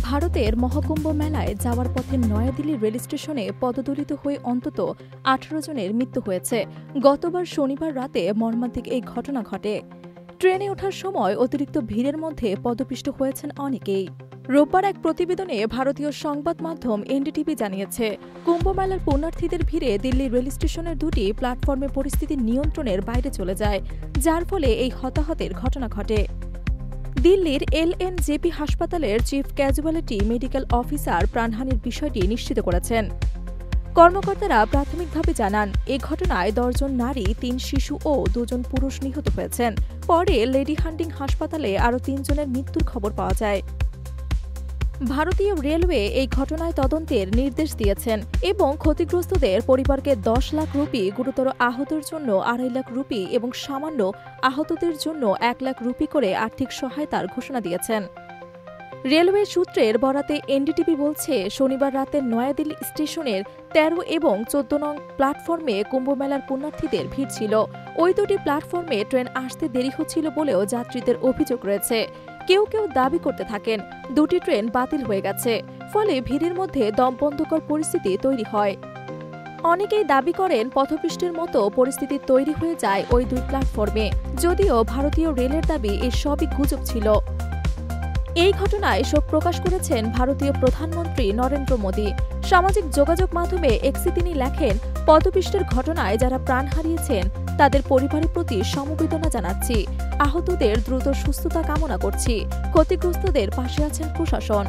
ভারতের মহাকুম্ভ মেলায় যাওয়ার পথে নয়াদিল্লি রেল স্টেশনে পদদলিত হয়ে অন্তত 18 জনের মৃত্যু হয়েছে। গতবার শনিবার রাতে মর্মান্তিক এই ঘটনা ঘটে। ট্রেনে ওঠার সময় অতিরিক্ত ভিড়ের মধ্যে পদপিষ্ট হয়েছেন অনেকেই। রোববার এক প্রতিবেদনে ভারতীয় সংবাদ মাধ্যম এনডিটিভি জানিয়েছে, কুম্ভমেলার পুণ্যার্থীদের ভিড়ে দিল্লি রেল স্টেশনের দুটি প্ল্যাটফর্মে পরিস্থিতি নিয়ন্ত্রণের বাইরে চলে যায়, যার ফলে এই হতাহতের ঘটনা ঘটে। দিল্লির এলএনজেপি হাসপাতালের চিফ ক্যাজুয়ালিটি মেডিকেল অফিসার প্রাণহানির বিষয়টি নিশ্চিত করেছেন। কর্মকর্তারা প্রাথমিকভাবে জানান, এ ঘটনায় 10 জন নারী, 3 শিশু ও 2 জন পুরুষ নিহত হয়েছেন। পরে লেডি হান্টিং হাসপাতালে আরও 3 জনের মৃত্যুর খবর পাওয়া যায়। ভারতীয় রেলওয়ে এই ঘটনায় তদন্তের নির্দেশ দিয়েছেন এবং ক্ষতিগ্রস্তদের পরিবারকে 10 লাখ রুপি, গুরুতর আহতের জন্য 2.5 লাখ রুপি এবং সামান্য আহতদের জন্য 1 লাখ রুপি করে আর্থিক সহায়তার ঘোষণা দিয়েছেন। রেলওয়ে সূত্রের বরাতে এনডিটিভি বলছে, শনিবার রাতে নয়াদিল্লি স্টেশনের 13 এবং 14 নং প্ল্যাটফর্মে কুম্ভমেলার পুণ্যার্থীদের ভিড় ছিল। ওই দুটি প্ল্যাটফর্মে ট্রেন আসতে দেরি হচ্ছিল বলেও যাত্রীদের অভিযোগ রয়েছে। কেউ কেউ দাবি করতে থাকেন, দুটি ট্রেন বাতিল হয়ে গেছে, ফলে ভিড়ের মধ্যে দমবন্ধকর পরিস্থিতি তৈরি হয়। অনেকেই দাবি করেন, পথপিষ্টের মতো পরিস্থিতি তৈরি হয়ে যায় ওই দুই প্ল্যাটফর্মে। যদিও ভারতীয় রেলের দাবি এ সবই গুজব ছিল। এই ঘটনায় শোক প্রকাশ করেছেন ভারতীয় প্রধানমন্ত্রী নরেন্দ্র মোদী। সামাজিক যোগাযোগ মাধ্যমে এক্সে তিনি লেখেন, পদপিষ্টের ঘটনায় যারা প্রাণ হারিয়েছেন তাদের পরিবারের প্রতি সমবেদনা জানাচ্ছি। আহতদের দ্রুত সুস্থতা কামনা করছি। ক্ষতিগ্রস্তদের পাশে আছেন প্রশাসন।